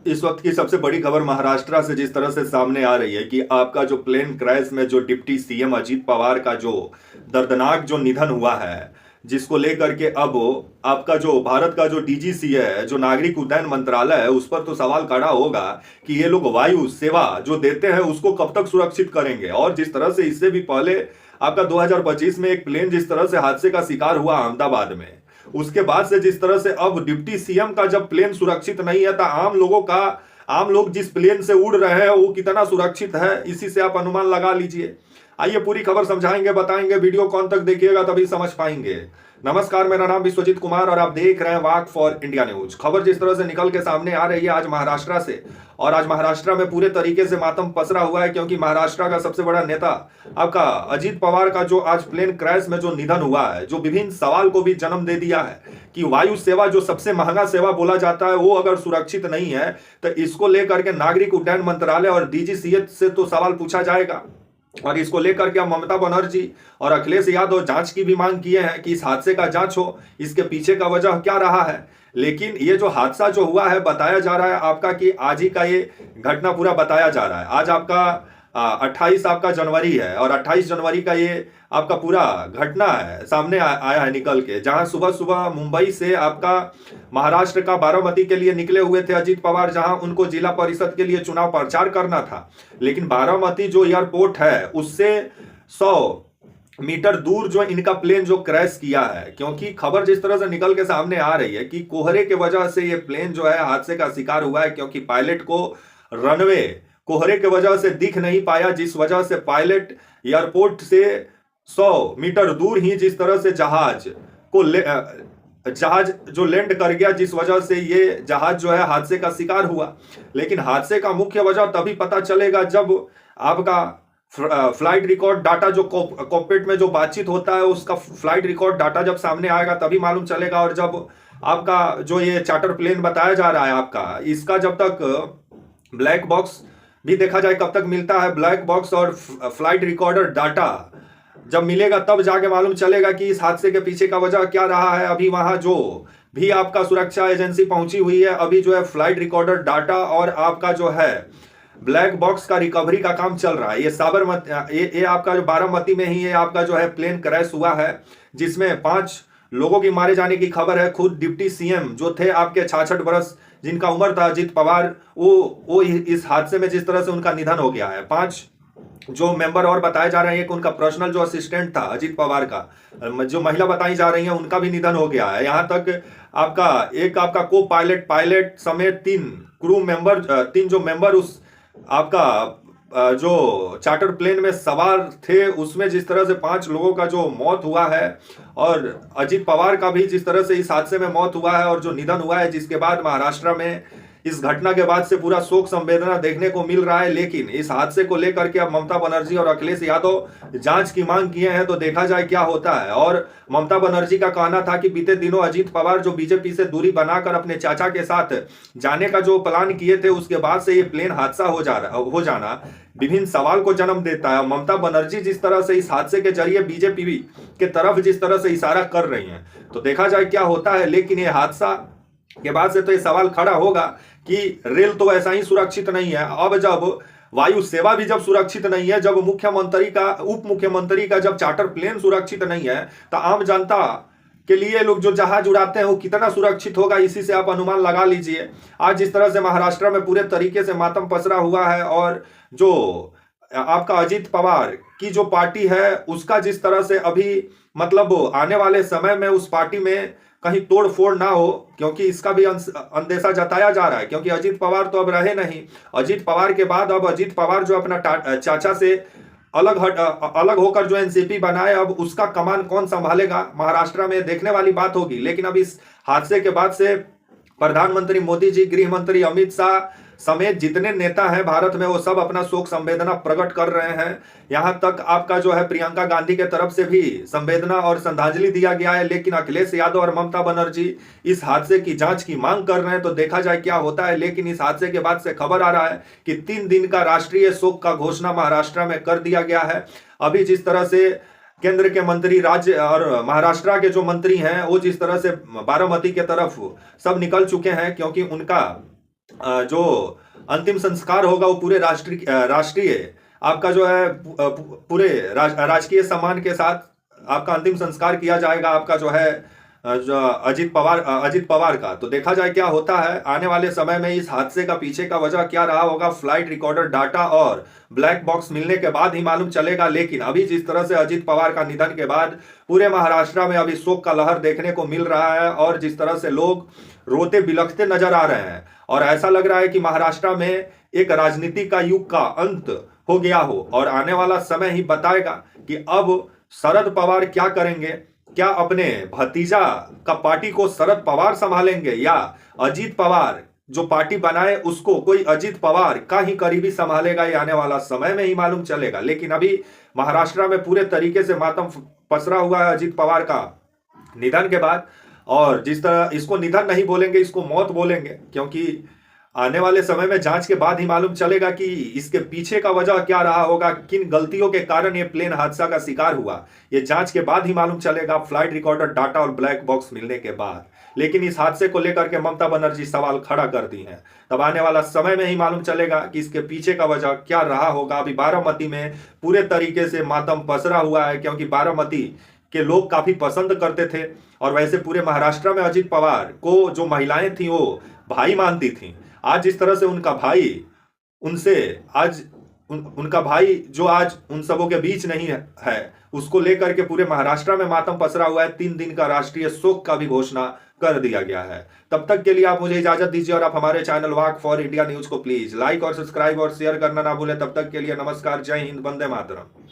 इस वक्त की सबसे बड़ी खबर महाराष्ट्र से जिस तरह से सामने आ रही है कि आपका जो प्लेन क्रैश में जो डिप्टी सीएम अजीत पवार का जो दर्दनाक जो निधन हुआ है, जिसको लेकर के अब आपका जो भारत का जो डीजीसी है, जो नागरिक उड्डयन मंत्रालय है, उस पर तो सवाल खड़ा होगा कि ये लोग वायु सेवा जो देते हैं उसको कब तक सुरक्षित करेंगे। और जिस तरह से इससे भी पहले आपका 2025 में एक प्लेन जिस तरह से हादसे का शिकार हुआ अहमदाबाद में, उसके बाद से जिस तरह से अब डिप्टी सीएम का जब प्लेन सुरक्षित नहीं है तो आम लोग जिस प्लेन से उड़ रहे हैं वो कितना सुरक्षित है, इसी से आप अनुमान लगा लीजिए। आइए पूरी खबर समझाएंगे, बताएंगे, वीडियो कौन तक देखिएगा तभी समझ पाएंगे। नमस्कार, मेरा नाम विश्वजीत कुमार और आप देख रहे हैं वाक फॉर इंडिया न्यूज। खबर जिस तरह से निकल के सामने आ रही है आज महाराष्ट्र से, और आज महाराष्ट्र में पूरे तरीके से मातम पसरा हुआ है क्योंकि महाराष्ट्र का सबसे बड़ा नेता आपका अजीत पवार का जो आज प्लेन क्रैश में जो निधन हुआ है, जो विभिन्न सवाल को भी जन्म दे दिया है कि वायु सेवा जो सबसे महंगा सेवा बोला जाता है वो अगर सुरक्षित नहीं है तो इसको लेकर के नागरिक उड्डयन मंत्रालय और डीजीसीए से तो सवाल पूछा जाएगा। और इसको लेकर के ममता बनर्जी और अखिलेश यादव जांच की भी मांग किए हैं कि इस हादसे का जांच हो, इसके पीछे का वजह क्या रहा है। लेकिन ये जो हादसा जो हुआ है, बताया जा रहा है आपका कि आज ही का ये घटना पूरा बताया जा रहा है। आज आपका 28 आपका जनवरी है और 28 जनवरी का ये आपका पूरा घटना है सामने आया है निकल के, जहां सुबह सुबह मुंबई से आपका महाराष्ट्र का बारामती के लिए निकले हुए थे अजीत पवार, जहां उनको जिला परिषद के लिए चुनाव प्रचार करना था। लेकिन बारामती जो एयरपोर्ट है उससे 100 मीटर दूर जो इनका प्लेन जो क्रैश किया है, क्योंकि खबर जिस तरह से निकल के सामने आ रही है कि कोहरे के वजह से ये प्लेन जो है हादसे का शिकार हुआ है, क्योंकि पायलट को रनवे कोहरे के वजह से दिख नहीं पाया, जिस वजह से पायलट एयरपोर्ट से 100 मीटर दूर ही जिस तरह से जहाज जो लैंड कर गया, जिस वजह से ये जहाज जो है हादसे का शिकार हुआ। लेकिन हादसे का मुख्य वजह तभी पता चलेगा जब आपका फ्लाइट रिकॉर्ड डाटा जो कॉकपिट में जो बातचीत होता है उसका फ्लाइट रिकॉर्ड डाटा जब सामने आएगा तभी मालूम चलेगा। और जब आपका जो ये चार्टर प्लेन बताया जा रहा है आपका, इसका जब तक ब्लैक बॉक्स भी देखा जाए कब तक मिलता है, ब्लैक बॉक्स और फ्लाइट रिकॉर्डर डाटा जब मिलेगा तब जाके मालूम चलेगा कि इस हादसे के पीछे का वजह क्या रहा है। अभी वहां जो भी आपका सुरक्षा एजेंसी पहुंची हुई है, अभी जो है फ्लाइट रिकॉर्डर डाटा और आपका जो है ब्लैक बॉक्स का रिकवरी का काम चल रहा है। ये साबरमती ये आपका जो बारामती में ही ये आपका जो है प्लेन क्रैश हुआ है, जिसमें 5 लोगों की मारे जाने की खबर है। खुद डिप्टी सीएम जो थे आपके 66 वर्ष जिनका उम्र था अजीत पवार, वो इस हादसे में जिस तरह से उनका निधन हो गया है। 5 जो मेंबर और बताए जा रहे हैं, एक उनका पर्सनल जो असिस्टेंट था अजीत पवार का, जो महिला बताई जा रही है उनका भी निधन हो गया है। यहाँ तक आपका को पायलट समेत 3 क्रू मेंबर, 3 जो मेंबर उस आपका जो चार्टर प्लेन में सवार थे उसमें जिस तरह से 5 लोगों का जो मौत हुआ है, और अजीत पवार का भी जिस तरह से इस हादसे में मौत हुआ है और जो निधन हुआ है, जिसके बाद महाराष्ट्र में इस घटना के बाद से पूरा शोक संवेदना देखने को मिल रहा है। लेकिन इस हादसे को लेकर के अब ममता बनर्जी और अखिलेश यादव जांच की मांग किए हैं, तो देखा जाए क्या होता है। और ममता बनर्जी का कहना था कि बीते दिनों अजीत पवार जो बीजेपी से दूरी बनाकर अपने चाचा के साथ जाने का जो प्लान किए थे, उसके बाद से ये प्लेन हादसा हो जाना विभिन्न सवाल को जन्म देता है। ममता बनर्जी जिस तरह से इस हादसे के जरिए बीजेपी के तरफ जिस तरह से इशारा कर रही हैं, तो देखा जाए क्या होता है। लेकिन ये हादसा के बाद से तो ये सवाल खड़ा होगा कि रेल तो ऐसा ही सुरक्षित नहीं है। अब जब वायु सेवा भी जब सुरक्षित नहीं है, जब उप मुख्यमंत्री का जब चार्टर प्लेन सुरक्षित नहीं है, तो आम जनता के लिए लोग जो जहाज उड़ाते हैं वो कितना सुरक्षित होगा, इसी से आप अनुमान लगा लीजिए। आज जिस तरह से महाराष्ट्र में पूरे तरीके से मातम पसरा हुआ है, और जो आपका अजीत पवार की जो पार्टी है उसका जिस तरह से अभी मतलब आने वाले समय में उस पार्टी में कहीं तोड़ फोड़ ना हो, क्योंकि इसका भी अंदेशा जताया जा रहा है। क्योंकि अजीत पवार तो अब रहे नहीं, अजीत पवार के बाद अब अजीत पवार जो अपना चाचा से अलग होकर जो एनसीपी बनाए, अब उसका कमान कौन संभालेगा महाराष्ट्र में, देखने वाली बात होगी। लेकिन अब इस हादसे के बाद से प्रधानमंत्री मोदी जी, गृह मंत्री अमित शाह समेत जितने नेता हैं भारत में, वो सब अपना शोक संवेदना प्रकट कर रहे हैं। यहां तक आपका जो है प्रियंका गांधी के तरफ से भी संवेदना और श्रद्धांजलि दिया गया है। लेकिन अखिलेश यादव और ममता बनर्जी इस हादसे की जांच की मांग कर रहे हैं, तो देखा जाए क्या होता है। लेकिन इस हादसे के बाद से खबर आ रहा है कि 3 दिन का राष्ट्रीय शोक का घोषणा महाराष्ट्र में कर दिया गया है। अभी जिस तरह से केंद्र के मंत्री, राज्य और महाराष्ट्र के जो मंत्री हैं वो जिस तरह से बारामती के तरफ सब निकल चुके हैं, क्योंकि उनका जो अंतिम संस्कार होगा वो पूरे राष्ट्रीय आपका जो है पूरे राजकीय सम्मान के साथ आपका अंतिम संस्कार किया जाएगा, आपका जो है जो अजित पवार का। तो देखा जाए क्या होता है आने वाले समय में, इस हादसे का पीछे का वजह क्या रहा होगा, फ्लाइट रिकॉर्डर डाटा और ब्लैक बॉक्स मिलने के बाद ही मालूम चलेगा। लेकिन अभी जिस तरह से अजित पवार का निधन के बाद पूरे महाराष्ट्र में अभी शोक का लहर देखने को मिल रहा है, और जिस तरह से लोग रोते बिलखते नजर आ रहे हैं, और ऐसा लग रहा है कि महाराष्ट्र में एक राजनीति का युग का अंत हो गया हो, और आने वाला समय ही बताएगा कि अब शरद पवार क्या करेंगे। क्या अपने भतीजा का पार्टी को शरद पवार संभालेंगे, या अजीत पवार जो पार्टी बनाए उसको कोई अजीत पवार का ही करीबी संभालेगा, ये आने वाला समय में ही मालूम चलेगा। लेकिन अभी महाराष्ट्र में पूरे तरीके से मातम पसरा हुआ है अजीत पवार का निधन के बाद, और जिस तरह इसको निधन नहीं बोलेंगे, इसको मौत बोलेंगे, क्योंकि आने वाले समय में जांच के बाद ही मालूम चलेगा कि इसके पीछे का वजह क्या रहा होगा, किन गलतियों के कारण ये प्लेन हादसा का शिकार हुआ, ये जांच के बाद ही मालूम चलेगा, फ्लाइट रिकॉर्डर डाटा और ब्लैक बॉक्स मिलने के बाद। लेकिन इस हादसे को लेकर के ममता बनर्जी सवाल खड़ा कर दी हैं, तब आने वाला समय में ही मालूम चलेगा कि इसके पीछे का वजह क्या रहा होगा। अभी बारामती में पूरे तरीके से मातम पसरा हुआ है, क्योंकि बारामती के लोग काफी पसंद करते थे, और वैसे पूरे महाराष्ट्र में अजित पवार को जो महिलाएं थी वो भाई मानती थी। आज जिस तरह से उनका भाई उनसे आज उनका भाई जो आज उन सबों के बीच नहीं है, उसको लेकर के पूरे महाराष्ट्र में मातम पसरा हुआ है। 3 दिन का राष्ट्रीय शोक का भी घोषणा कर दिया गया है। तब तक के लिए आप मुझे इजाजत दीजिए, और आप हमारे channel walk for India news को प्लीज लाइक और सब्सक्राइब और शेयर करना ना भूलें। तब तक के लिए नमस्कार, जय हिंद, वंदे मातरम।